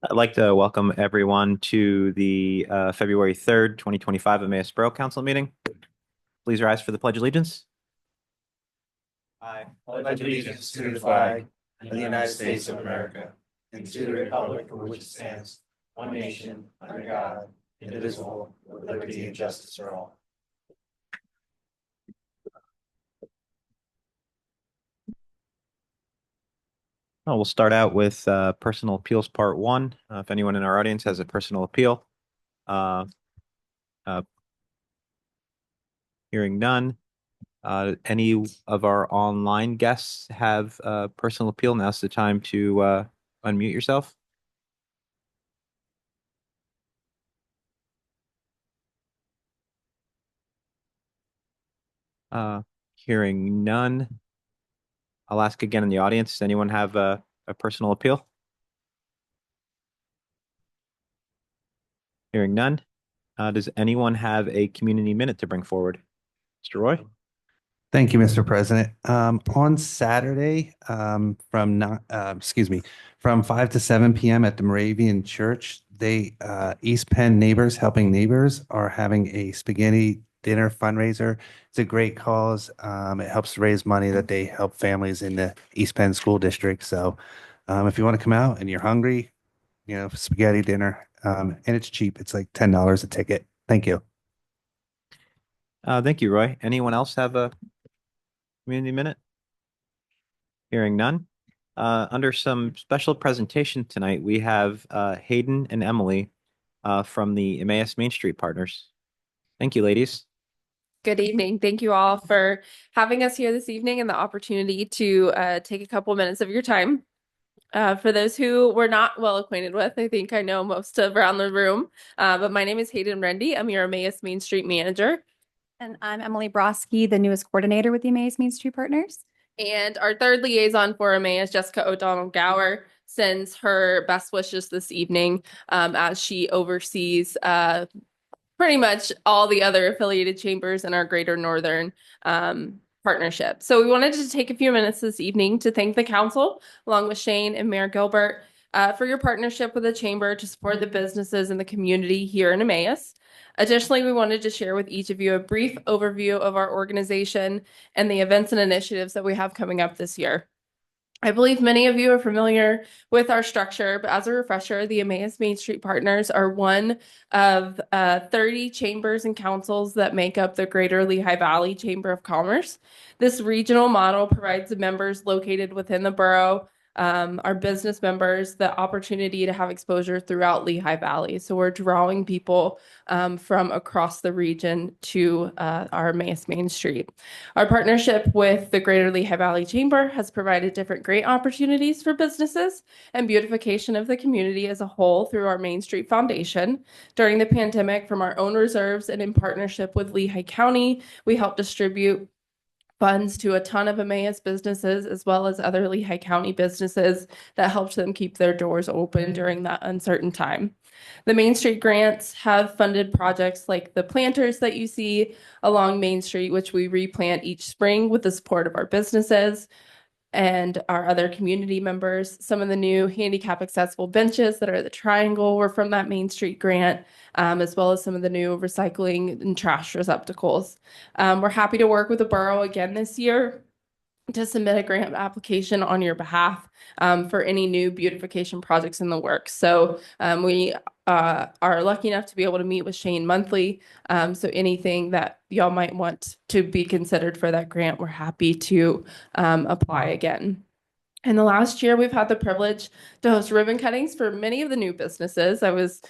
I'd like to welcome everyone to the February 3rd, 2025 Emmaus Borough Council meeting. Please rise for the Pledge of Allegiance. I pledge allegiance to the flag of the United States of America and to the republic for which it stands, one nation, under God, indivisible, with liberty and justice for all. We'll start out with personal appeals part one. If anyone in our audience has a personal appeal, uh, uh, hearing none. Any of our online guests have a personal appeal? Now's the time to unmute yourself. Hearing none. I'll ask again in the audience. Does anyone have a personal appeal? Hearing none. Does anyone have a community minute to bring forward? Mr. Roy? Thank you, Mr. President. On Saturday, from 5 to 7 p.m. at the Moravian Church, East Penn Neighbors Helping Neighbors are having a spaghetti dinner fundraiser. It's a great cause. It helps raise money that they help families in the East Penn School District. So, if you want to come out and you're hungry, spaghetti dinner, and it's cheap. It's like $10 a ticket. Thank you. Thank you, Roy. Anyone else have a community minute? Hearing none. Under some special presentation tonight, we have Hayden and Emily from the Emmaus Main Street Partners. Thank you, ladies. Good evening. Thank you all for having us here this evening and the opportunity to take a couple minutes of your time. For those who we're not well acquainted with, I think I know most of around the room, but my name is Hayden Rendy. I'm your Emmaus Main Street Manager. And I'm Emily Broski, the newest coordinator with the Emmaus Main Street Partners. And our third liaison for Emmaus, Jessica O'Donnell Gower, sends her best wishes this evening as she oversees pretty much all the other affiliated chambers in our Greater Northern partnership. So we wanted to take a few minutes this evening to thank the council, along with Shane and Mayor Gilbert, for your partnership with the chamber to support the businesses and the community here in Emmaus. Additionally, we wanted to share with each of you a brief overview of our organization and the events and initiatives that we have coming up this year. I believe many of you are familiar with our structure, but as a refresher, the Emmaus Main Street Partners are one of 30 chambers and councils that make up the Greater Lehigh Valley Chamber of Commerce. This regional model provides the members located within the borough, our business members, the opportunity to have exposure throughout Lehigh Valley. So we're drawing people from across the region to our Emmaus Main Street. Our partnership with the Greater Lehigh Valley Chamber has provided different great opportunities for businesses and beautification of the community as a whole through our Main Street Foundation. During the pandemic, from our own reserves and in partnership with Lehigh County, we helped distribute funds to a ton of Emmaus businesses as well as other Lehigh County businesses that helped them keep their doors open during that uncertain time. The Main Street grants have funded projects like the planters that you see along Main Street, which we replant each spring with the support of our businesses and our other community members. Some of the new handicap accessible benches that are the triangle were from that Main Street grant, as well as some of the new recycling and trash receptacles. We're happy to work with the borough again this year to submit a grant application on your behalf for any new beautification projects in the works. So we are lucky enough to be able to meet with Shane monthly. So anything that y'all might want to be considered for that grant, we're happy to apply again. In the last year, we've had the privilege to host ribbon cuttings for many of the new businesses. I was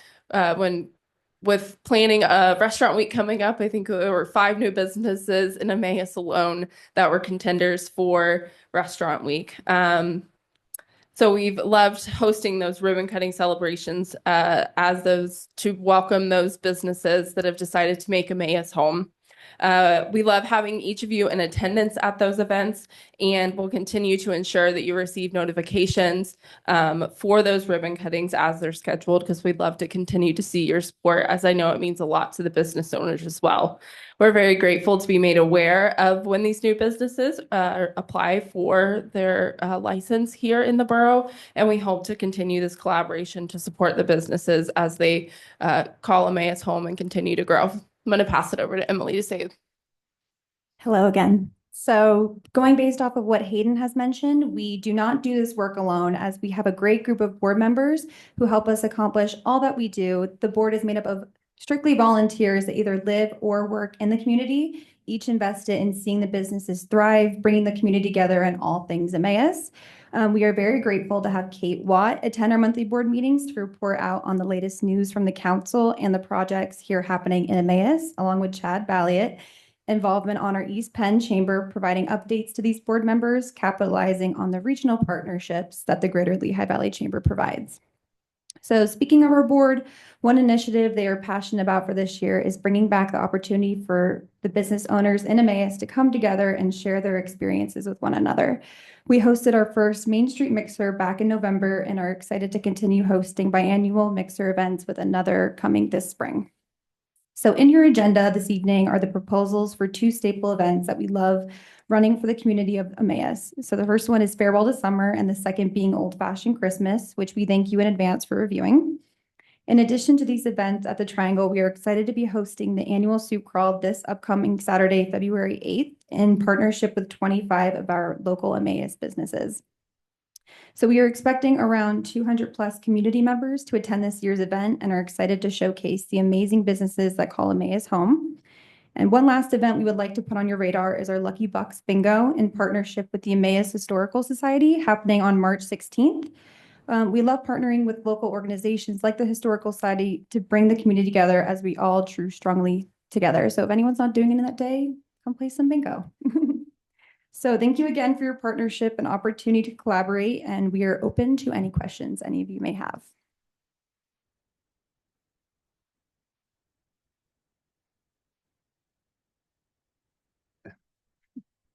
with planning a restaurant week coming up, I think there were 5 new businesses in Emmaus alone that were contenders for restaurant week. So we've loved hosting those ribbon cutting celebrations as those to welcome those businesses that have decided to make Emmaus home. We love having each of you in attendance at those events, and we'll continue to ensure that you receive notifications for those ribbon cuttings as they're scheduled, because we'd love to continue to see your support, as I know it means a lot to the business owners as well. We're very grateful to be made aware of when these new businesses apply for their license here in the borough, and we hope to continue this collaboration to support the businesses as they call Emmaus home and continue to grow. I'm going to pass it over to Emily to say. Hello again. So going based off of what Hayden has mentioned, we do not do this work alone, as we have a great group of board members who help us accomplish all that we do. The board is made up of strictly volunteers that either live or work in the community, each invested in seeing the businesses thrive, bringing the community together in all things Emmaus. We are very grateful to have Kate Watt attend our monthly board meetings to report out on the latest news from the council and the projects here happening in Emmaus, along with Chad Balliot. Involvement on our East Penn Chamber, providing updates to these board members, capitalizing on the regional partnerships that the Greater Lehigh Valley Chamber provides. So speaking of our board, one initiative they are passionate about for this year is bringing back the opportunity for the business owners in Emmaus to come together and share their experiences with one another. We hosted our first Main Street Mixer back in November and are excited to continue hosting biannual Mixer events with another coming this spring. So in your agenda this evening are the proposals for two staple events that we love running for the community of Emmaus. So the first one is Farewell to Summer, and the second being Old Fashioned Christmas, which we thank you in advance for reviewing. In addition to these events at the Triangle, we are excited to be hosting the annual soup crawl this upcoming Saturday, February 8th, in partnership with 25 of our local Emmaus businesses. So we are expecting around 200 plus community members to attend this year's event and are excited to showcase the amazing businesses that call Emmaus home. And one last event we would like to put on your radar is our Lucky Bucks Bingo in partnership with the Emmaus Historical Society, happening on March 16th. We love partnering with local organizations like the Historical Society to bring the community together as we all true strongly together. So if anyone's not doing it that day, come play some bingo. So thank you again for your partnership and opportunity to collaborate, and we are open to any questions any of you may have.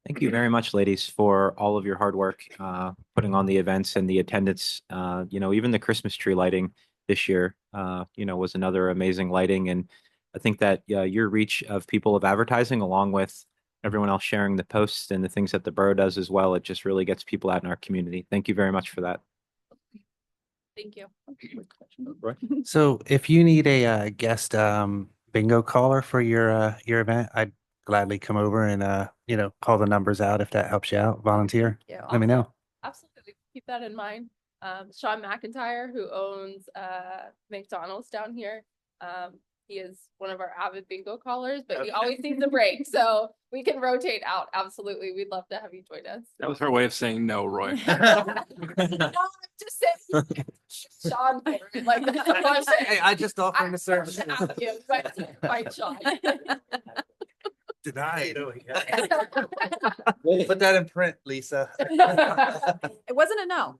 Thank you very much, ladies, for all of your hard work putting on the events and the attendance. Even the Christmas tree lighting this year, was another amazing lighting. And I think that your reach of people of advertising, along with everyone else sharing the posts and the things that the borough does as well, it just really gets people out in our community. Thank you very much for that. Thank you. So if you need a guest bingo caller for your event, I'd gladly come over and call the numbers out if that helps you out. Volunteer. Yeah, Let me know. absolutely. Keep that in mind. Sean McIntyre, who owns McDonald's down here. He is one of our avid bingo callers, but he always needs a break. So we can rotate out. Absolutely. We'd love to have you join us. That was her way of saying no, Roy. No, I'm just saying Sean for it. Like that's what I'm saying. Hey, I just offering the service. Ask him, but fight Sean. Denied. Put that in print, Lisa. It wasn't a no.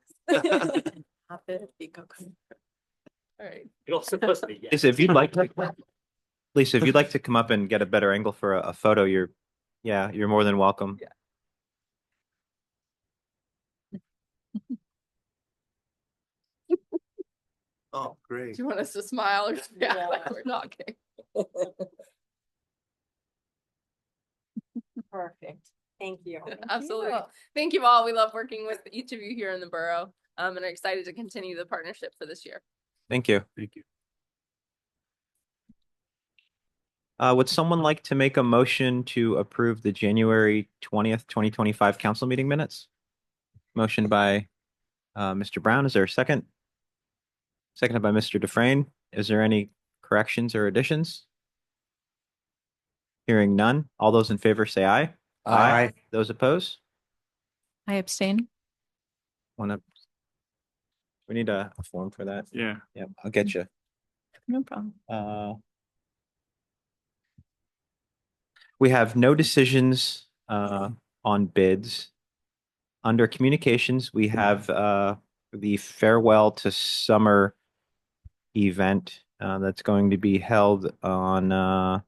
All right. You're also supposed to be. Lisa, if you'd like to come up and get a better angle for a photo, you're more than welcome. Yeah. Oh, great. Do you want us to smile or yeah, like we're talking? Perfect. Thank you. Absolutely. Thank you all. We love working with each of you here in the borough. And are excited to continue the partnership for this year. Thank you. Thank you. Would someone like to make a motion to approve the January 20th, 2025 council meeting minutes? Motion by Mr. Brown. Is there a second? Seconded by Mr. Dufresne. Is there any corrections or additions? Hearing none. All those in favor say aye. Aye. Those opposed? I abstain. We need a form for that. Yeah. Yeah, I'll get you. No problem. We have no decisions on bids. Under communications, we have the Farewell to Summer event that's going to be held on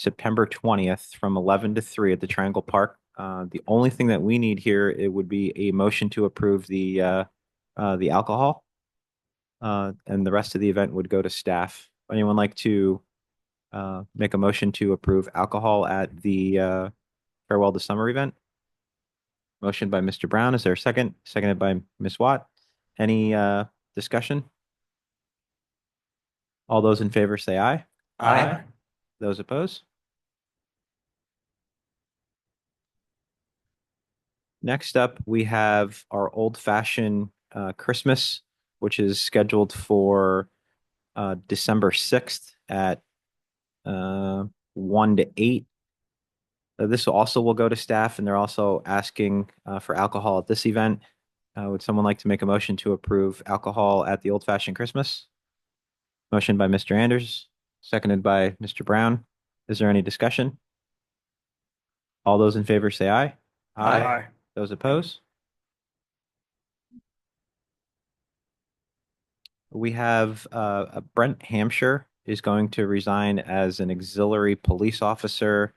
September 20th from 11 to 3 at the Triangle Park. The only thing that we need here, it would be a motion to approve the alcohol. And the rest of the event would go to staff. Anyone like to make a motion to approve alcohol at the Farewell to Summer event? Motion by Mr. Brown. Is there a second? Seconded by Ms. Watt. Any discussion? All those in favor say aye. Aye. Those opposed? Next up, we have our old-fashioned Christmas, which is scheduled for December 6th at 1 to 8. This also will go to staff, and they're also asking for alcohol at this event. Would someone like to make a motion to approve alcohol at the old-fashioned Christmas? Motion by Mr. Anders, seconded by Mr. Brown. Is there any discussion? All those in favor say aye. Those opposed? We have Brent Hampshire is going to resign as an auxiliary police officer,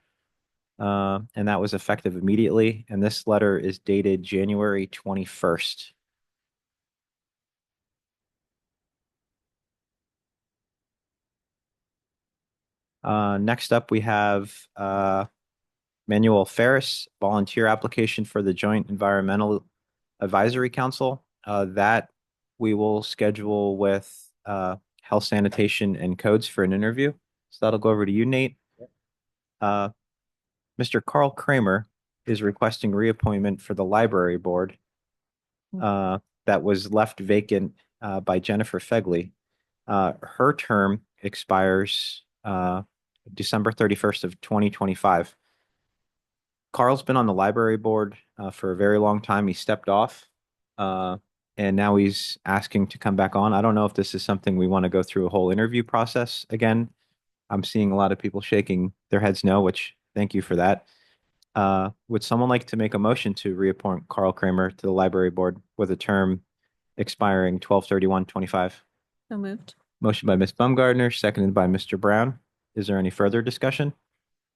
and that was effective immediately. And this letter is dated January 21st. Next up, we have Manuel Ferris, volunteer application for the Joint Environmental Advisory Council. That we will schedule with Health Sanitation and Codes for an interview. So that'll go over to you, Nate. Mr. Carl Kramer is requesting reappointment for the library board that was left vacant by Jennifer Fegley. Her term expires December 31st of 2025. Carl's been on the library board for a very long time. He stepped off and now he's asking to come back on. I don't know if this is something we want to go through a whole interview process again. I'm seeing a lot of people shaking their heads no, which thank you for that. Would someone like to make a motion to reappoint Carl Kramer to the library board with a term expiring 12/31/25? So moved. Motion by Ms. Baumgartner, seconded by Mr. Brown. Is there any further discussion?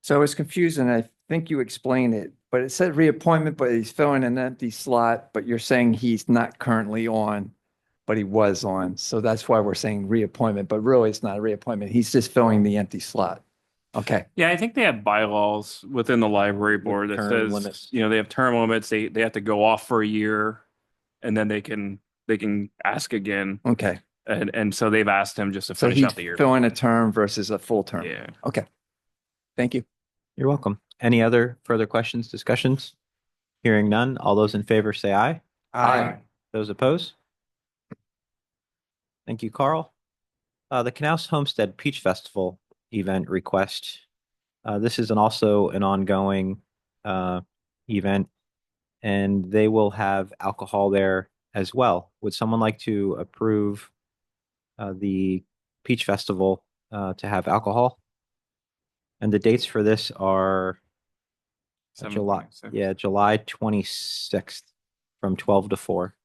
So it's confusing. I think you explained it, but it said reappointment, but he's filling an empty slot, but you're saying he's not currently on, but he was on. So that's why we're saying reappointment, but really it's not a reappointment. He's just filling the empty slot. Okay. Yeah, I think they have bylaws within the library board that term says, limits. they have term limits. They have to go off for a year and then they can ask again. Okay. And so they've asked him just to So finish he's out the year. filling a term versus a full term. Yeah. Okay. Thank you. You're welcome. Any other further questions, discussions? Hearing none. All those in favor say aye. Aye. Those opposed? Thank you, Carl. The Canals Homestead Peach Festival event request. This is also an ongoing event, and they will have alcohol there as well. Would someone like to approve the Peach Festival to have alcohol? And the dates for this are July 26th from 12 to 4.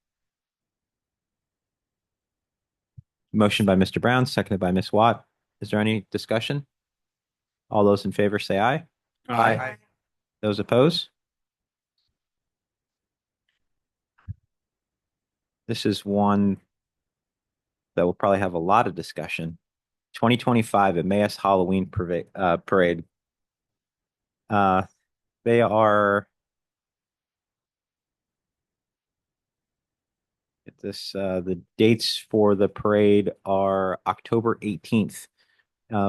Motion by Mr. Brown, seconded by Ms. Watt. Is there any discussion? All those in favor say aye. Aye. Those opposed? This is one that will probably have a lot of discussion. 2025 Emmaus Halloween Parade. They are the dates for the parade are October 18th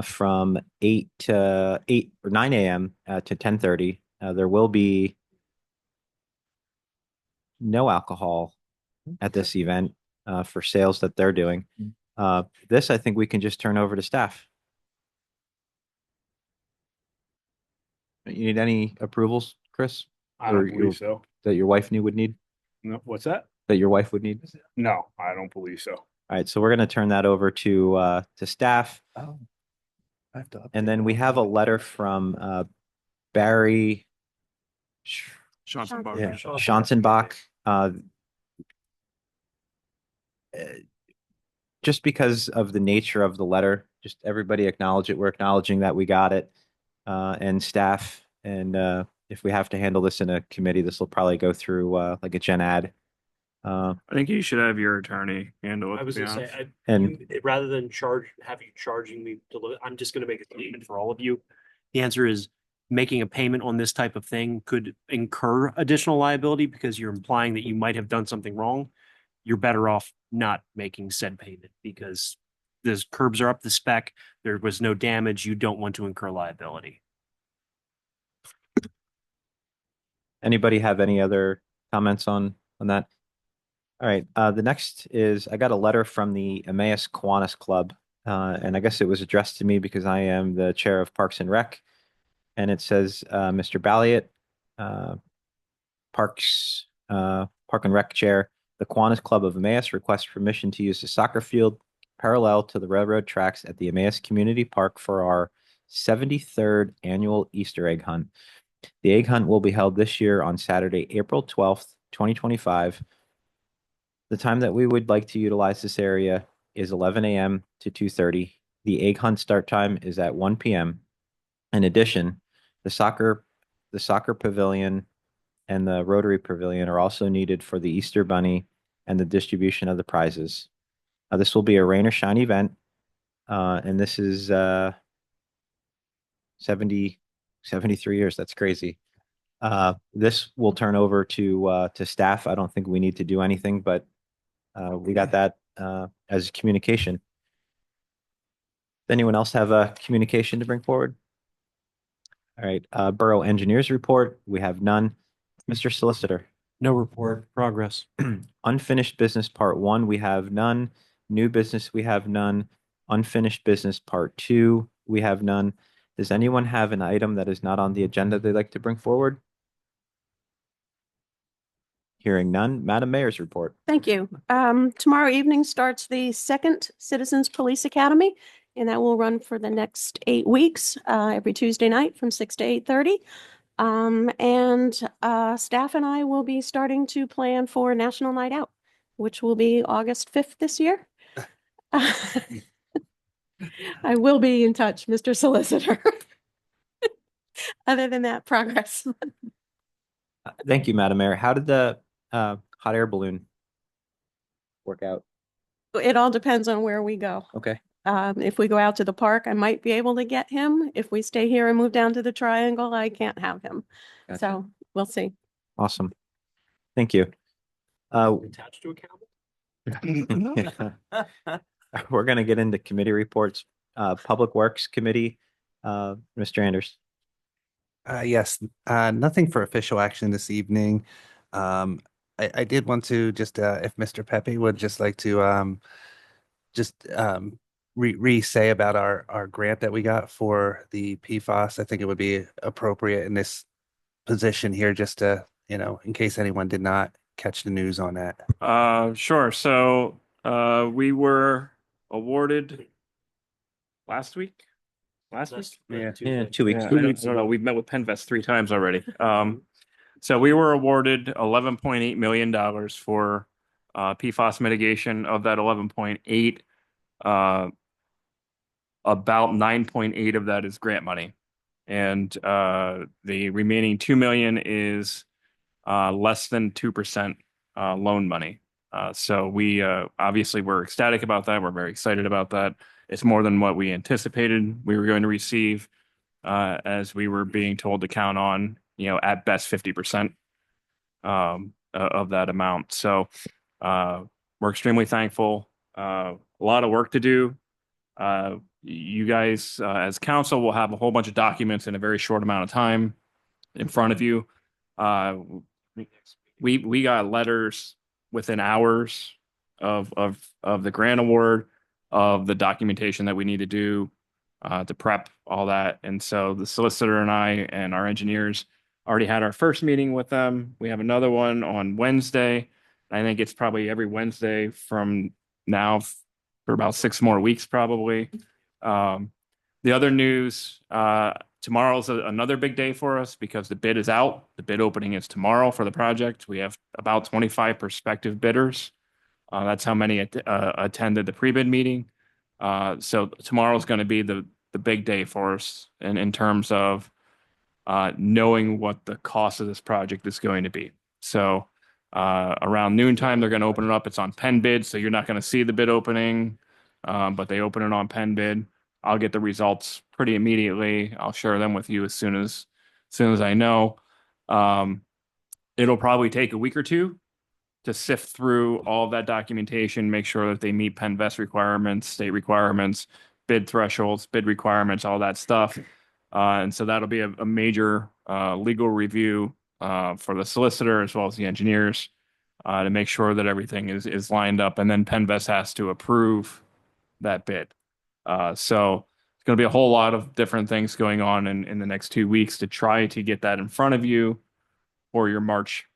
from 8 or 9 a.m. To 10:30. There will be no alcohol at this event for sales that they're doing. This, I think we can just turn over to staff. You need any approvals, Chris? I Or don't believe so. That your wife would need? No, what's that? That your wife would need? No, I don't believe so. All right, so we're going to turn that over to staff. Oh. I have to And then we have a letter from Barry Johnson Bar. Yeah. Schanzenbach. Just because of the nature of the letter, just everybody acknowledge it. We're acknowledging that we got it. and staff. And if we have to handle this in a committee, this will probably go through like a gen ad. I think you should have your attorney handle it. I was to be gonna say, honest. rather than have you charging me I'm just gonna make a statement for all of you. The answer is making a payment on this type of thing could incur additional liability because you're implying that you might have done something wrong. You're better off not making said payment because the curbs are up to spec. There was no damage. You don't want to incur liability. Anybody have any other comments on that? All right. The next is I got a letter from the Emmaus Kiwanis Club, and I guess it was addressed to me because I am the chair of Parks and Rec. And it says, Mr. Balliot, Park and Rec Chair, the Kiwanis Club of Emmaus requests permission to use the soccer field parallel to the railroad tracks at the Emmaus Community Park for our 73rd annual Easter egg hunt. The egg hunt will be held this year on Saturday, April 12th, 2025. The time that we would like to utilize this area is 11 a.m. to 2:30. The egg hunt start time is at 1 p.m. In addition, the soccer pavilion and the Rotary Pavilion are also needed for the Easter Bunny and the distribution of the prizes. This will be a rain or shine event, and this is 73 years. That's crazy. This will turn over to staff. I don't think we need to do anything, but we got that as communication. Does anyone else have a communication to bring forward? All right, Borough Engineers report. We have none. Mr. Solicitor. No report. Progress. Unfinished business part 1, we have none. New business, we have none. Unfinished business part 2, we have none. Does anyone have an item that is not on the agenda they'd like to bring forward? Hearing none. Madam Mayor's report. Thank you. Tomorrow evening starts the second Citizens Police Academy, and that will run for the next 8 weeks, every Tuesday night from 6 to 8:30. Staff and I will be starting to plan for National Night Out, which will be August 5th this year. I will be in touch, Mr. Solicitor. Other than that, progress. Thank you, Madam Mayor. How did the hot air balloon work out? It all depends on where we go. Okay. If we go out to the park, I might be able to get him. If we stay here and move down to the triangle, I can't have him. Gotcha. So we'll see. Awesome. Thank you. Attached to a camel? We're going to get into committee reports. Public Works Committee, Mr. Anders. Yes, nothing for official action this evening. I did want to just, if Mr. Pepe would just like to re-say about our grant that we got for the PFAS. I think it would be appropriate in this position here just to, in case anyone did not catch the news on that. Sure. So we were awarded last week. Yeah, 2 weeks. Yeah, I don't know. We've met with Penvest 3 times already. So we were awarded $11.8 million for PFAS mitigation. Of that 11.8, about 9.8 of that is grant money, and the remaining 2 million is less than 2% loan money. So we obviously we're ecstatic about that. We're very excited about that. It's more than what we anticipated we were going to receive, as we were being told to count on, at best 50% of that amount. So we're extremely thankful. A lot of work to do. You guys, as council, will have a whole bunch of documents in a very short amount of time in front of you. We got letters within hours of the grant award, of the documentation that we need to do to prep all that. And so the solicitor and I and our engineers already had our first meeting with them. We have another one on Wednesday. I think it's probably every Wednesday from now for about 6 more weeks, probably. The other news, tomorrow's another big day for us because the bid is out. The bid opening is tomorrow for the project. We have about 25 prospective bidders. That's how many attended the pre-bid meeting. So tomorrow is going to be the the big day for us in terms of knowing what the cost of this project is going to be. So around noontime, they're going to open it up. It's on pen bid, so you're not going to see the bid opening, but they open it on pen bid. I'll get the results pretty immediately. I'll share them with you as soon as I know. It'll probably take a week or two to sift through all of that documentation, make sure that they meet PennVest requirements, state requirements, bid thresholds, bid requirements, all that stuff. And so that'll be a major legal review for the solicitor as well as the engineers to make sure that everything is lined up. And then PennVest has to approve that bid. So it's going to be a whole lot of different things going on in the next 2 weeks to try to get that in front of you for your March.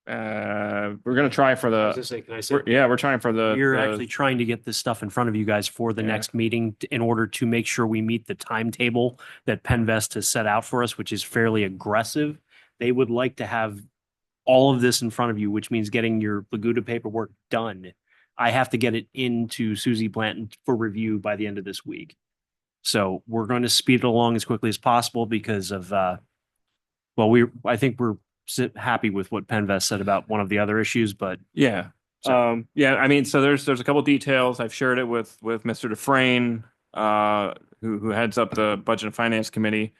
We're going to try for I was the, gonna say, can I say? we're trying for the. We're the- actually trying to get this stuff in front of you guys for the Yeah. next meeting in order to make sure we meet the timetable that PennVest has set out for us, which is fairly aggressive. They would like to have all of this in front of you, which means getting your Laguda paperwork done. I have to get it into Susie Blanton for review by the end of this week. So we're going to speed it along as quickly as possible because of, I think we're happy with what PennVest said about one of the other issues, but Yeah. Yeah, I mean, so there's a couple details. I've shared it with Mr. Dufresne, who heads up the Budget and Finance Committee.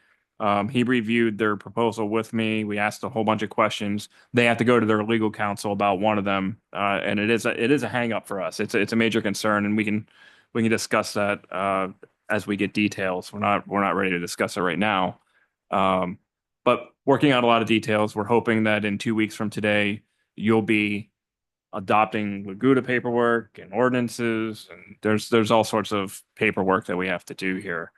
He reviewed their proposal with me. We asked a whole bunch of questions. They have to go to their legal counsel about one of them, and it is a hang up for us. It's a major concern, and we can discuss that as we get details. We're not ready to discuss it right now. But working out a lot of details. We're hoping that in 2 weeks from today, you'll be adopting Laguda paperwork and ordinances, and there's all sorts of paperwork that we have to do here.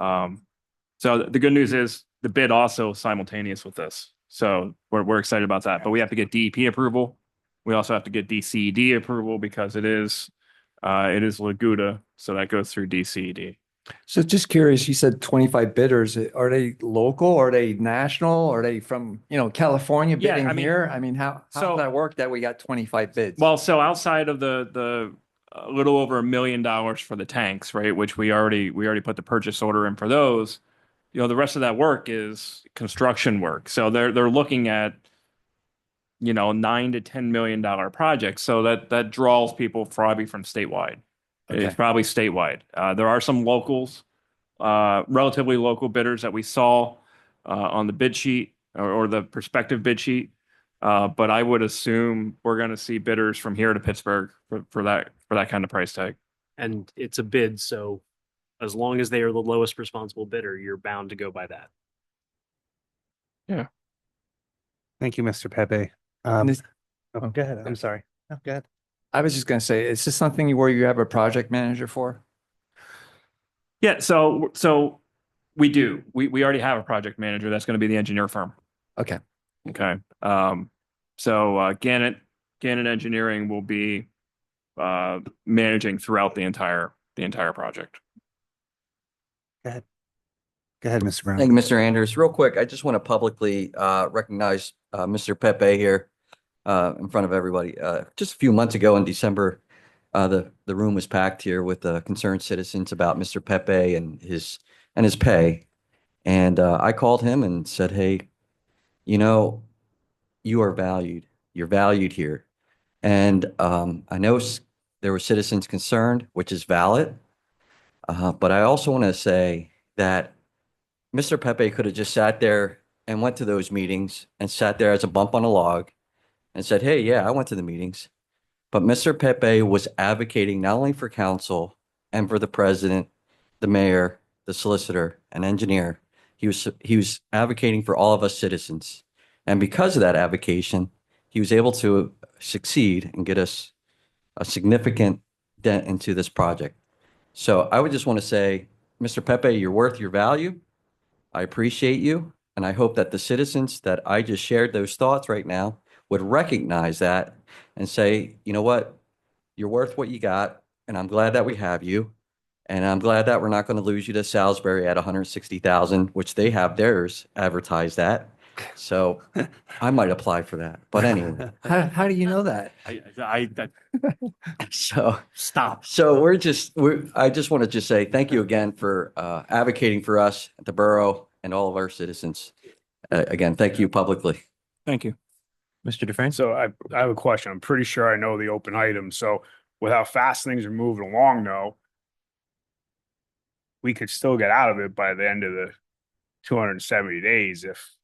So the good news is the bid also simultaneous with this. So we're excited about that, but we have to get DEP approval. We also have to get DCED approval because it is Laguda, so that goes through DCED. So just curious, you said 25 bidders. Are they local? Are they national? Are they from, California Yeah, bidding I mean, here? I mean, how so- does that work that we got 25 bids? Well, so outside of the a little over $1 million for the tanks, right, which we already put the purchase order in for those, the rest of that work is construction work. So they're looking at, $9 to $10 million projects. So that draws people probably from statewide. Okay. It's probably statewide. There are some locals, relatively local bidders that we saw on the bid sheet or the prospective bid sheet. But I would assume we're going to see bidders from here to Pittsburgh for that kind of price tag. and it's a bid, so as long as they are the lowest responsible bidder, you're bound to go by that. Thank you, Mr. Pepe. And this- Go ahead. I'm sorry. No, go ahead. I was just going to say, is this something where you have a project manager for? Yeah, so we do. We already have a project manager. That's going to be the engineer firm. Okay. Okay. So Gannett Engineering will be managing throughout the entire project. Go ahead, Mr. Brown. Thank you, Mr. Anders. Real quick, I just want to publicly recognize Mr. Pepe here in front of everybody. Just a few months ago in December, the room was packed here with concerned citizens about Mr. Pepe and his pay. And I called him and said, hey, you are valued. You're valued here. And I know there were citizens concerned, which is valid. But I also want to say that Mr. Pepe could have just sat there and went to those meetings and sat there as a bump on a log and said, hey, yeah, I went to the meetings. But Mr. Pepe was advocating not only for council and for the president, the mayor, the solicitor, and engineer. He was advocating for all of us citizens. And because of that advocation, he was able to succeed and get us a significant dent into this project. So I would just want to say, Mr. Pepe, you're worth your value. I appreciate you. And I hope that the citizens that I just shared those thoughts right now would recognize that and say, you know what, you're worth what you got. And I'm glad that we have you. And I'm glad that we're not going to lose you to Salisbury at 160,000, which they have theirs advertised at. So I might apply for that. But anyway, How do you know that? so Stop. so I just want to just say thank you again for advocating for us at the borough and all of our citizens. Again, thank you publicly. Thank you. Mr. Dufresne? So I have a question. I'm pretty sure I know the open item. So with how fast things are moving along though, we could still get out of it by the end of the 270 days if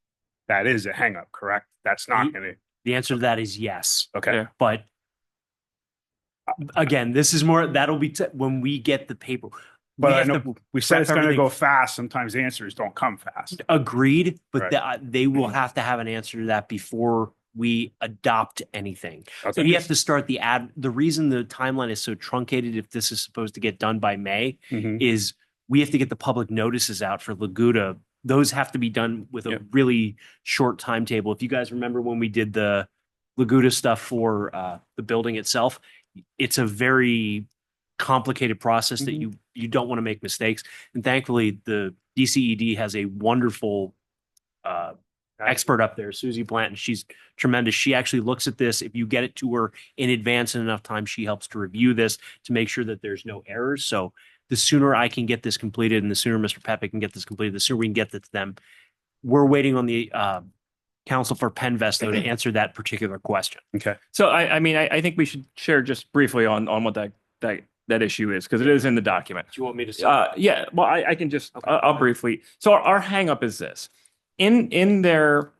that is a hangup, correct? That's not gonna, The answer to that is yes. okay. Yeah. But again, this is more, that'll be when we get the paper. But I have know to we said it's prep gonna everything. go fast. Sometimes the answers don't come fast. Agreed, but Right. they will have to have an answer to that before we adopt anything. So Okay. you have to start the reason the timeline is so truncated, if this is supposed to get done by May, Mhm. is we have to get the public notices out for Laguda. Those have to be done with a Yep. really short timetable. If you guys remember when we did the Laguda stuff for the building itself, it's a very complicated process that you don't want to make mistakes. And thankfully, the DCED has a wonderful expert up there, Susie Blanton. She's tremendous. She actually looks at this. If you get it to her in advance in enough time, she helps to review this to make sure that there's no errors. So the sooner I can get this completed and the sooner Mr. Pepe can get this completed, the sooner we can get that to them. We're waiting on the Council for Penvest, though, to answer that particular question. Okay. So I mean, I think we should share just briefly on what that issue is, because it is in the document. Do you want me to say? Yeah, well, I can just, I'll briefly. So our hang up is this. In their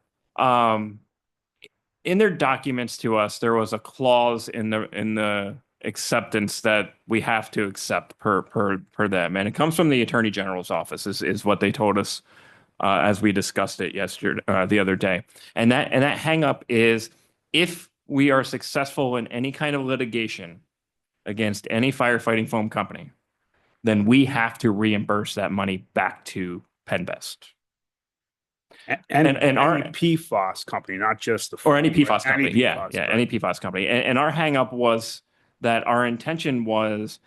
documents to us, there was a clause in the acceptance that we have to accept per them. And it comes from the Attorney General's office is what they told us as we discussed it yesterday, the other day. And that hang up is if we are successful in any kind of litigation against any firefighting foam company, then we have to reimburse that money back to Penvest. And our- any PFAS company, not just the. Or any foam, PFAS right? company. Any Yeah, PFAS, yeah, right. any PFAS company. And our hang up was that our intention was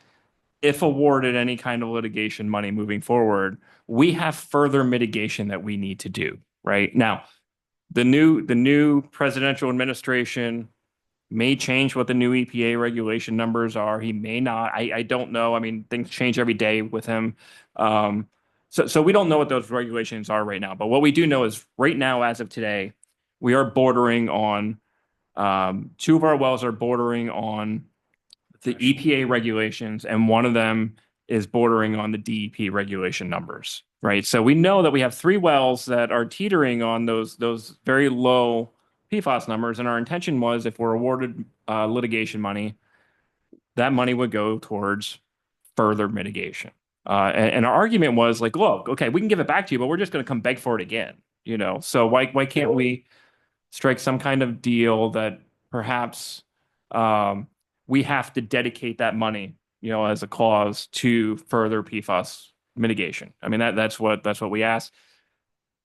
if awarded any kind of litigation money moving forward, we have further mitigation that we need to do. Right now, the new presidential administration may change what the new EPA regulation numbers are. He may not. I don't know. I mean, things change every day with him. So we don't know what those regulations are right now. But what we do know is right now, as of today, we are bordering on, two of our wells are bordering on the EPA regulations, and one of them is bordering on the DEP regulation numbers, right? So we know that we have 3 wells that are teetering on those very low PFAS numbers, and our intention was if we're awarded litigation money, that money would go towards further mitigation. And our argument was like, look, okay, we can give it back to you, but we're just going to come beg for it again, you know? So why can't we strike some kind of deal that perhaps we have to dedicate that money, you know, as a clause to further PFAS mitigation? I mean, that's what we asked.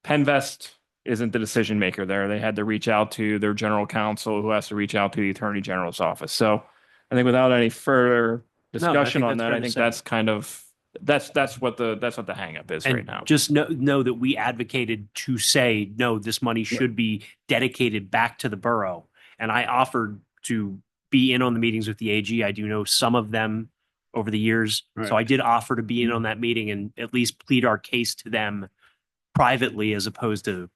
Penvest isn't the decision maker there. They had to reach out to their general counsel, who has to reach out to the Attorney General's office. So I think without any further discussion on that's that, fair I to think say. that's kind of that's what the hang up is And right now. just know that we advocated to say, no, this money should be dedicated back to the borough. And I offered to be in on the meetings with the AG. I do know some of them over the years. So Right. I did offer to be in on that meeting and at least plead our case to them privately as opposed to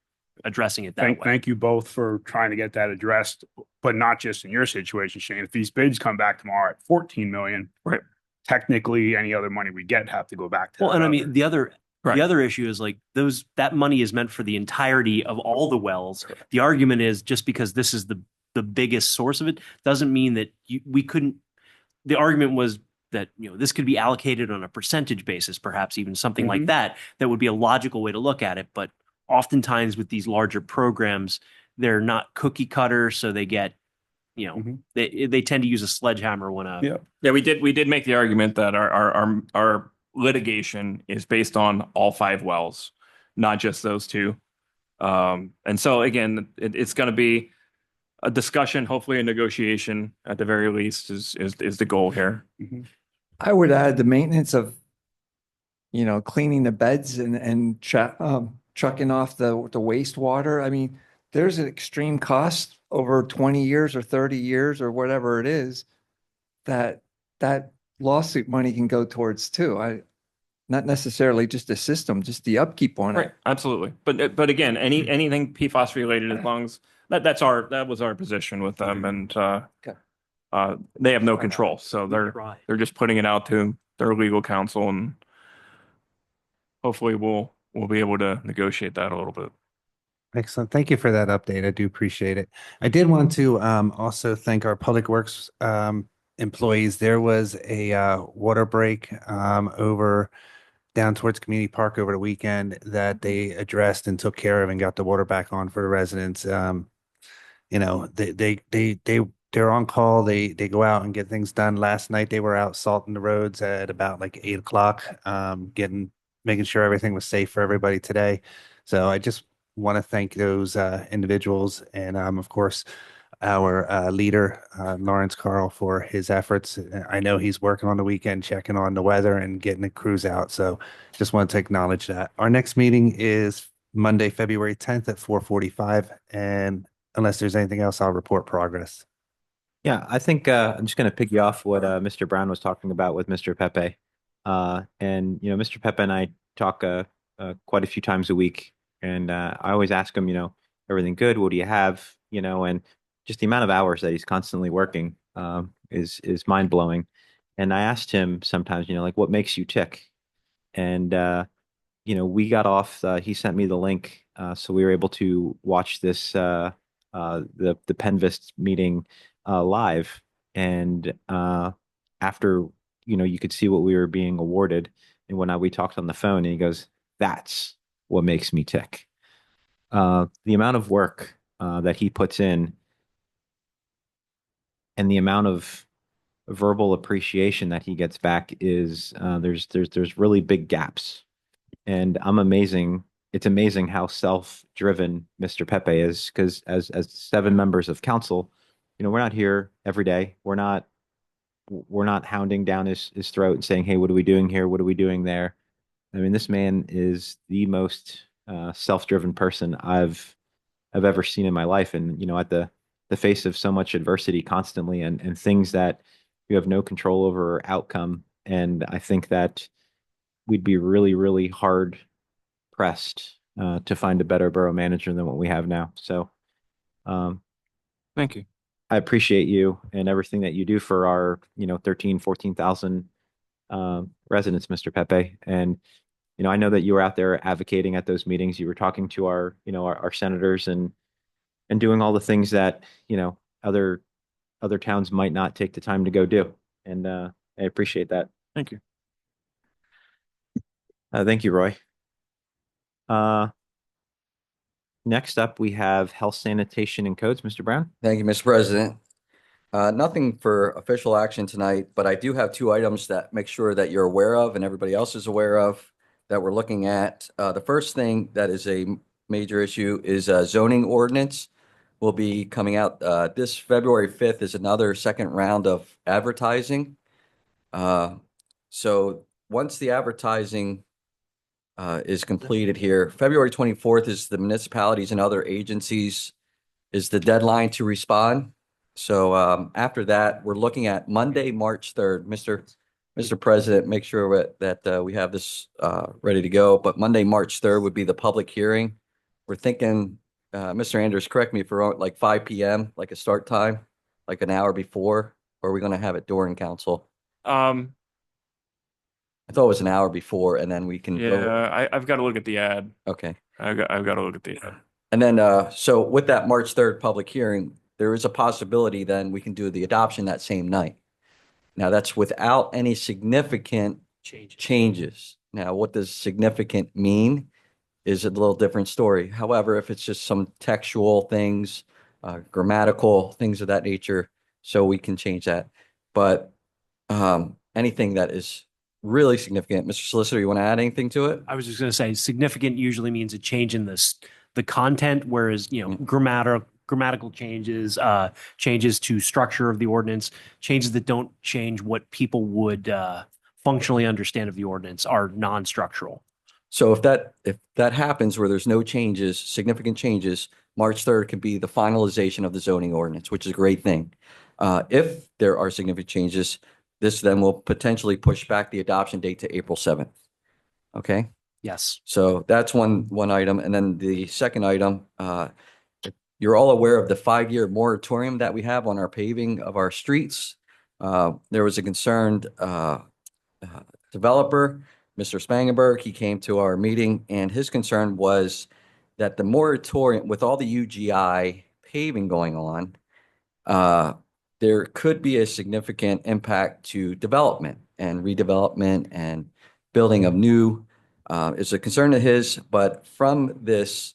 addressing it that way. Thank you both for trying to get that addressed, but not just in your situation, Shane. If these bids come back tomorrow at 14 million, Right. technically any other money we get have to go back to. Well, and I that mean, other- the Right. other issue is like that money is meant for the entirety of all the wells. The argument is just because this is the biggest source of it doesn't mean that we couldn't. The argument was that, you know, this could be allocated on a percentage basis, perhaps even something like that. That would be a logical way to look at it. But oftentimes with these larger programs, they're not cookie cutter, so they get, you know, they tend to use a sledgehammer when a Yeah, we did make the argument that our litigation is based on all 5 wells, not just those 2. And so again, it's going to be a discussion, hopefully a negotiation at the very least is the goal here. I would add the maintenance of, you know, cleaning the beds and trucking off the wastewater. I mean, there's an extreme cost over 20 years or 30 years or whatever it is that lawsuit money can go towards too. Not necessarily just the system, just the upkeep on Right, it. absolutely. But again, anything PFAS related, as long as that was our position with them, and Okay. they have no control, so Try. they're just putting it out to their legal counsel, and hopefully we'll be able to negotiate that a little bit. Excellent. Thank you for that update. I do appreciate it. I did want to also thank our Public Works employees. There was a water break over down towards Community Park over the weekend that they addressed and took care of and got the water back on for the residents. You know, they're on call. They go out and get things done. Last night they were out salting the roads at about like 8 o'clock, making sure everything was safe for everybody today. So I just want to thank those individuals and of course our leader Lawrence Carl for his efforts. I know he's working on the weekend, checking on the weather and getting the crews out. So just want to acknowledge that. Our next meeting is Monday, February 10th at 4:45. And unless there's anything else, I'll report progress. Yeah, I think I'm just going to piggy off what Mr. Brown was talking about with Mr. Pepe. And, you know, Mr. Pepe and I talk quite a few times a week. And I always ask him, you know, everything good? What do you have? You know, and just the amount of hours that he's constantly working is mind blowing. And I asked him sometimes, you know, like what makes you tick? And you know, we got off. He sent me the link, so we were able to watch this the Penvist meeting live. And after, you know, you could see what we were being awarded. And when we talked on the phone, and he goes, "That's what makes me tick." The amount of work that he puts in and the amount of verbal appreciation that he gets back is there's really big gaps. And it's amazing how self-driven Mr. Pepe is, because as 7 members of council, you know, we're not here every day. We're not hounding down his throat and saying, "Hey, what are we doing here? What are we doing there?" I mean, this man is the most self-driven person I've ever seen in my life. And, you know, at the face of so much adversity constantly and things that you have no control over or outcome. And I think that we'd be really, really hard pressed to find a better borough manager than what we have now. So Thank you. I appreciate you and everything that you do for our, you know, 14,000 residents, Mr. Pepe. And, you know, I know that you were out there advocating at those meetings. You were talking to our, you know, our senators and doing all the things that, you know, other towns might not take the time to go do. And I appreciate that. Thank you. Thank you, Roy. Next up, we have Health, Sanitation, and Codes. Mr. Brown? Thank you, Mr. President. Nothing for official action tonight, but I do have 2 items that make sure that you're aware of and everybody else is aware of that we're looking at. The first thing that is a major issue is a zoning ordinance will be coming out. This February 5th is another second round of advertising. So once the advertising is completed here, February 24th is the municipalities and other agencies is the deadline to respond. So after that, we're looking at Monday, March 3rd. Mr. President, make sure that we have this ready to go. But Monday, March 3rd would be the public hearing. We're thinking, Mr. Anders, correct me if we're wrong, like 5 p.m., like a start time, like an hour before, or are we going to have it during council? I thought it was an hour before, and then we can go. Yeah, I've got to look at the ad. Okay. I've got to look at the ad. And then, so with that March 3rd public hearing, there is a possibility then we can do the adoption that same night. Now, that's without any significant changes. Now, what does significant mean is a little different story. However, if it's just some textual things, grammatical things of that nature, so we can change that. But anything that is really significant, Mr. Solicitor, you want to add anything to it? I was just going to say significant usually means a change in the content, whereas, you know, grammatical changes, changes to structure of the ordinance, changes that don't change what people would functionally understand of the ordinance are non-structural. So if that happens where there's no changes, significant changes, March 3rd could be the finalization of the zoning ordinance, which is a great thing. If there are significant changes, this then will potentially push back the adoption date to April 7th. Okay? Yes. So that's one item. And then the second item, you're all aware of the 5-year moratorium that we have on our paving of our streets. There was a concerned developer, Mr. Spangenberg. He came to our meeting, and his concern was that the moratorium, with all the UGI paving going on, there could be a significant impact to development and redevelopment and building of new. It's a concern of his, but from this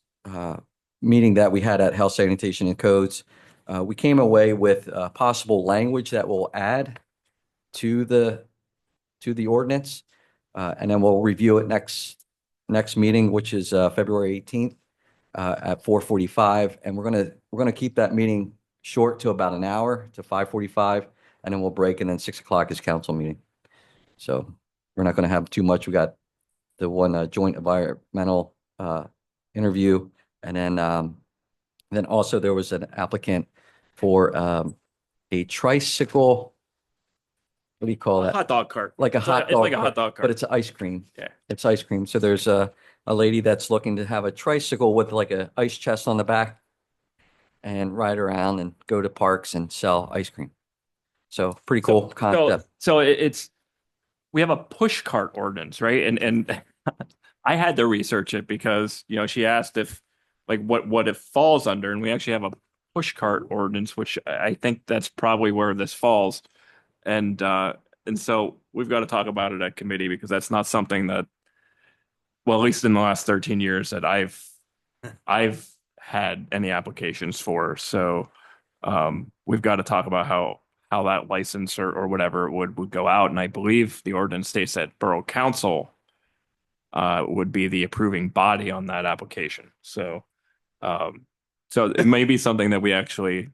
meeting that we had at Health, Sanitation, and Codes, we came away with possible language that will add to the ordinance, and then we'll review it next meeting, which is February 18th at 4:45, and we're gonna keep that meeting short to about an hour, to 5:45, and then we'll break, and then 6 o'clock is council meeting. So we're not gonna have too much. We got the one joint environmental interview, and then also there was an applicant for a tricycle. What do you call that? Hot dog cart. Like a hot It's dog like a hot cart, dog cart. but it's ice cream. Yeah. It's ice cream. So there's a lady that's looking to have a tricycle with like a ice chest on the back and ride around and go to parks and sell ice cream. So pretty cool concept. So we have a push cart ordinance, right? And I had to research it because, she asked if like what it falls under, and we actually have a push cart ordinance, which I think that's probably where this falls. And so we've got to talk about it at committee, because that's not something that, well, at least in the last 13 years, that I've had any applications for. So we've got to talk about how that license or whatever would go out. And I believe the ordinance states that Borough Council would be the approving body on that application. So it may be something that we actually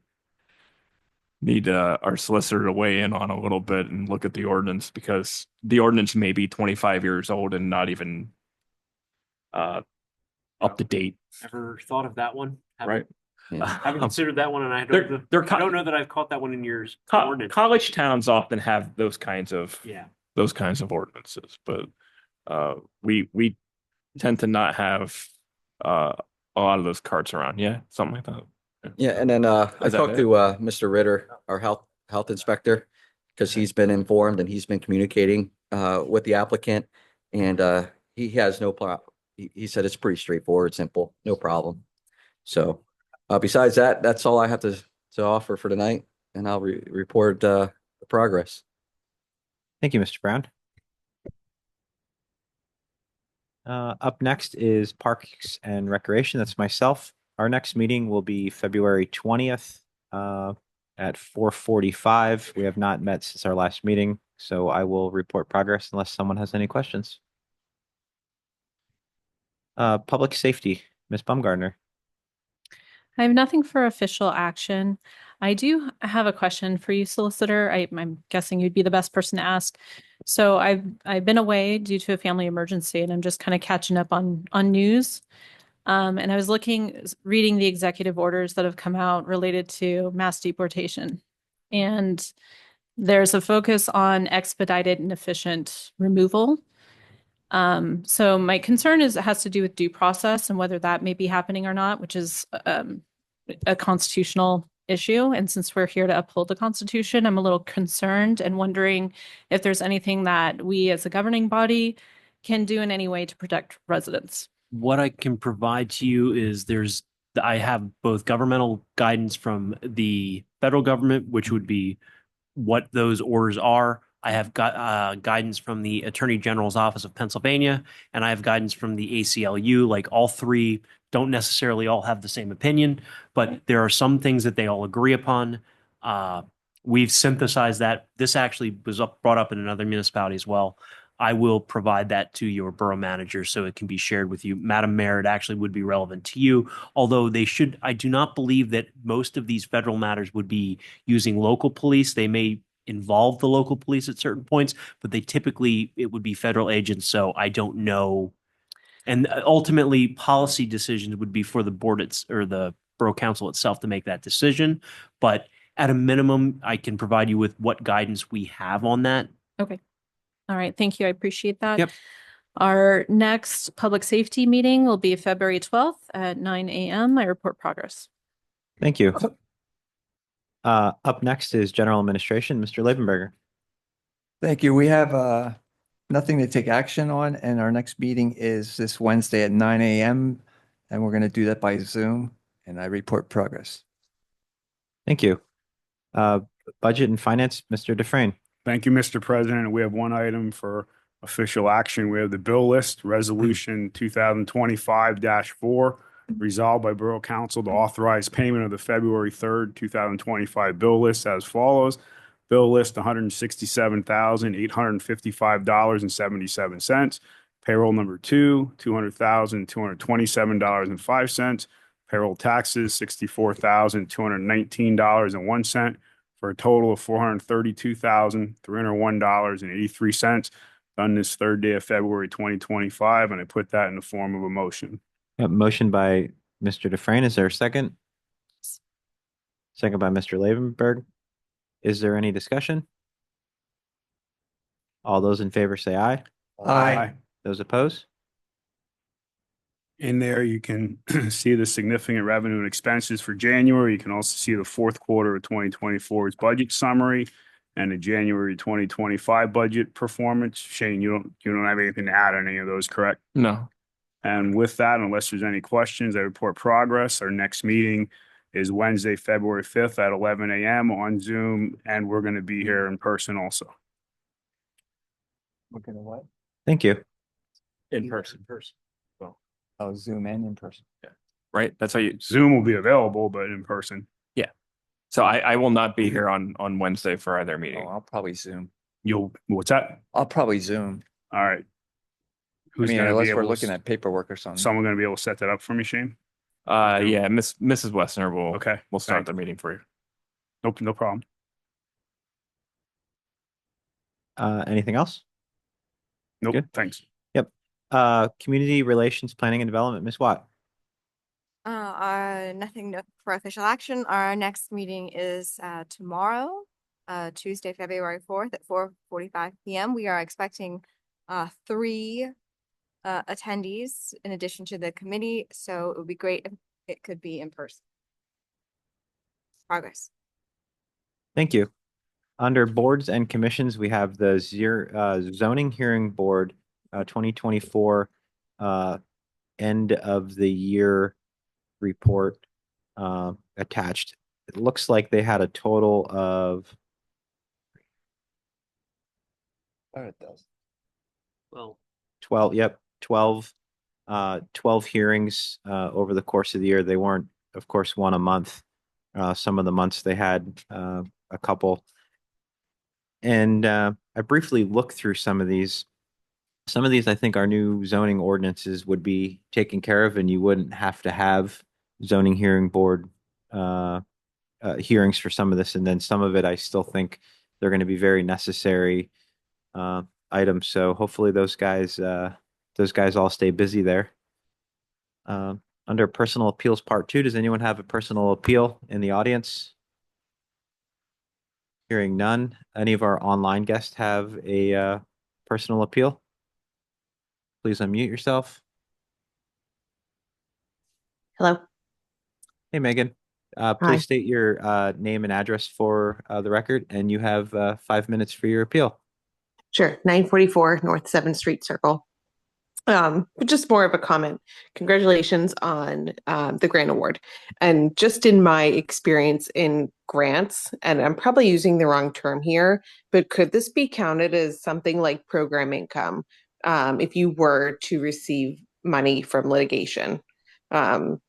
need our solicitor to weigh in on a little bit and look at the ordinance, because the ordinance may be 25 years old and not even up to date. Ever thought of that one? Right. Haven't considered that one, and I They're don't know that I've caught that one in your ordinance. college towns often have those kinds of Yeah. ordinances, but we tend to not have a lot of those carts around. Yeah, something like that. Yeah, and then I Is that talked it? to Mr. Ritter, our health inspector, because he's been informed and he's been communicating with the applicant, and he has no problem. He said it's pretty straightforward, simple, no problem. So besides that, that's all I have to offer for tonight, and I'll report the progress. Thank you, Mr. Brown. Up next is Parks and Recreation. That's myself. Our next meeting will be February 20th at 4:45. We have not met since our last meeting, so I will report progress unless someone has any questions. Public Safety, Ms. Baumgartner. I have nothing for official action. I do have a question for you, solicitor. I'm guessing you'd be the best person to ask. So I've been away due to a family emergency, and I'm just kind of catching up on news. And I was reading the executive orders that have come out related to mass deportation. And there's a focus on expedited and efficient removal. So my concern has to do with due process and whether that may be happening or not, which is a constitutional issue. And since we're here to uphold the Constitution, I'm a little concerned and wondering if there's anything that we as a governing body can do in any way to protect residents. What I can provide to you is I have both governmental guidance from the federal government, which would be what those orders are. I have got guidance from the Attorney General's Office of Pennsylvania, and I have guidance from the ACLU. Like, all three don't necessarily all have the same opinion, but there are some things that they all agree upon. We've synthesized that. This actually was brought up in another municipality as well. I will provide that to your borough manager so it can be shared with you. Madam Mayor, it actually would be relevant to you, although I do not believe that most of these federal matters would be using local police. They may involve the local police at certain points, but it would be federal agents. So I don't know And ultimately, policy decisions would be for the board or the borough council itself to make that decision. But at a minimum, I can provide you with what guidance we have on that. Okay. All right. Thank you. I appreciate that. Yep. Our next public safety meeting will be February 12th at 9 a.m. I report progress. Thank you. Up next is General Administration, Mr. Levenberger. Thank you. We have nothing to take action on, and our next meeting is this Wednesday at 9 a.m. And we're going to do that by Zoom, and I report progress. Thank you. Budget and Finance, Mr. Dufresne. Thank you, Mr. President. We have one item for official action. We have the bill list, Resolution 2025-4, resolved by Borough Council to authorize payment of the February 3rd, 2025 bill list as follows. Bill list, $167,855.77. Payroll number 2, $200,227.05. Payroll taxes, $64,219.01, for a total of $432,301.83. Done this third day of February 2025, and I put that in the form of a motion. A motion by Mr. Dufresne. Is there a second? Second by Mr. Levenberg. Is there any discussion? All those in favor say aye. Aye. Those opposed? In there, you can see the significant revenue and expenses for January. You can also see the fourth quarter of 2024's budget summary and the January 2025 budget performance. Shane, you don't have anything to add on any of those, correct? No. And with that, unless there's any questions, I report progress. Our next meeting is Wednesday, February 5th at 11 a.m. on Zoom, and we're going to be here in person also. We're going to what? Thank you. In person. Oh, Zoom and in person. Right? That's how you. Zoom will be available, but in person. So I will not be here on Wednesday for either meeting. Oh, I'll probably Zoom. What's that? I'll probably Zoom. All right. I mean, gonna be unless able we're to looking at paperwork or something. Someone going to be able to set that up for me, Shane? Yeah, Mrs. Wessner will. Okay. We'll start Thanks. the meeting for you. Nope, no problem. Anything else? Nope, Good. thanks. Yep. Community Relations Planning and Development, Ms. Watt. Nothing for official action. Our next meeting is tomorrow, Tuesday, February 4th at 4:45 p.m. We are expecting 3 attendees in addition to the committee, so it would be great if it could be in person. Progress. Thank you. Under boards and commissions, we have the zoning hearing board 2024 end of the year report attached. It looks like they had a total of Oh, it does. Well, 12, yep, 12 hearings over the course of the year. They weren't, of course, one a month. Some of the months they had a couple. And I briefly looked through some of these. Some of these, I think, our new zoning ordinances would be taken care of, and you wouldn't have to have zoning hearing board hearings for some of this. And then some of it, I still think they're going to be very necessary items. So hopefully those guys all stay busy there. Under personal appeals part 2, does anyone have a personal appeal in the audience? Hearing none. Any of our online guests have a personal appeal? Please unmute yourself. Hello. Hey, Megan. Hi. Please state your name and address for the record, and you have 5 minutes for your appeal. Sure. 944 North 7th Street Circle. Just more of a comment. Congratulations on the grant award. And just in my experience in grants, and I'm probably using the wrong term here, but could this be counted as something like program income if you were to receive money from litigation? And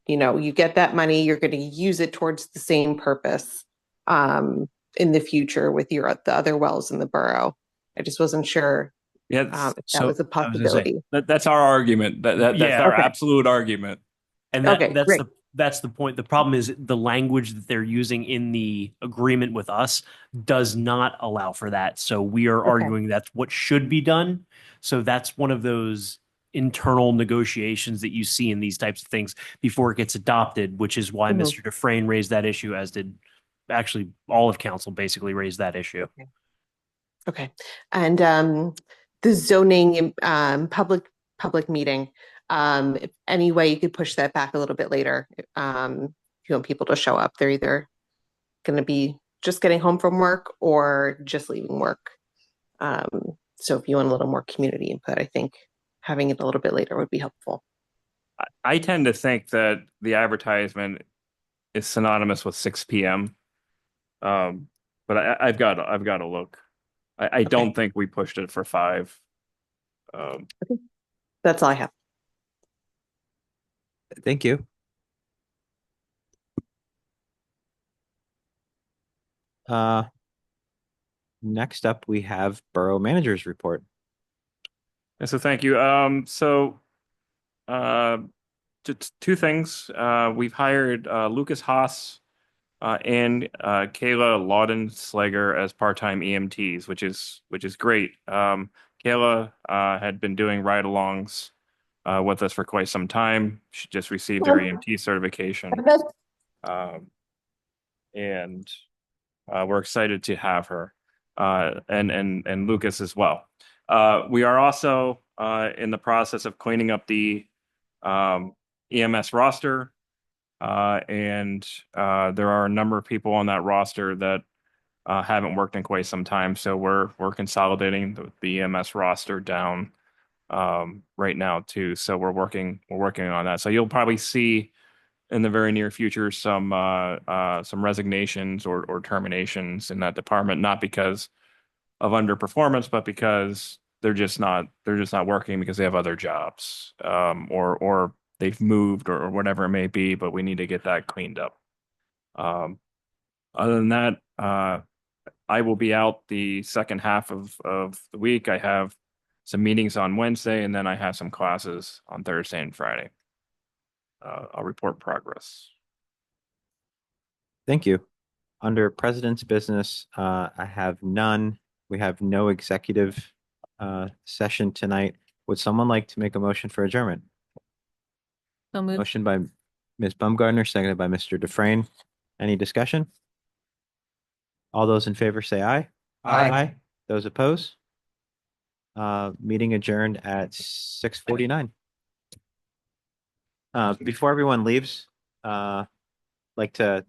you get that money, you're going to use it towards the same purpose in the future with the other wells in the borough. I just wasn't sure. Yeah, If that was a possibility. That's our argument. That's Yeah. our Okay. absolute argument. And Okay, great. that's the point. The problem is the language that they're using in the agreement with us does not allow for that. So we are arguing that's what should be done. So that's one of those internal negotiations that you see in these types of things before it gets adopted, which is why Mhm. Mr. Dufresne raised that issue, as did actually all of council basically raised that issue. Okay. And the zoning public meeting, if any way you could push that back a little bit later. If you want people to show up, they're either going to be just getting home from work or just leaving work. So if you want a little more community input, I think having it a little bit later would be helpful. I tend to think that the advertisement is synonymous with 6 p.m. But I've got to look. I don't think we pushed it for 5. That's all I have. Thank you. Next up, we have Borough Manager's Report. And so thank you. Just 2 things. We've hired Lucas Haas and Kayla Lawden Slager as part-time EMTs, which is great. Kayla had been doing ride-alongs with us for quite some time. She just received her EMT certification. And we're excited to have her and Lucas as well. We are also in the process of cleaning up the EMS roster. And there are a number of people on that roster that haven't worked in quite some time. So we're consolidating the EMS roster down right now too. So we're working on that. So you'll probably see in the very near future some resignations or terminations in that department, not because of underperformance, but because they're just not working because they have other jobs, or they've moved or whatever it may be, but we need to get that cleaned up. Other than that, I will be out the second half of the week. I have some meetings on Wednesday, and then I have some classes on Thursday and Friday. I'll report progress. Thank you. Under President's Business, I have none. We have no executive session tonight. Would someone like to make a motion for adjournment? So moved. Motion by Ms. Baumgartner, seconded by Mr. Dufresne. Any discussion? All those in favor say aye. Aye. Those opposed? Meeting adjourned at 6:49. Before everyone leaves, like to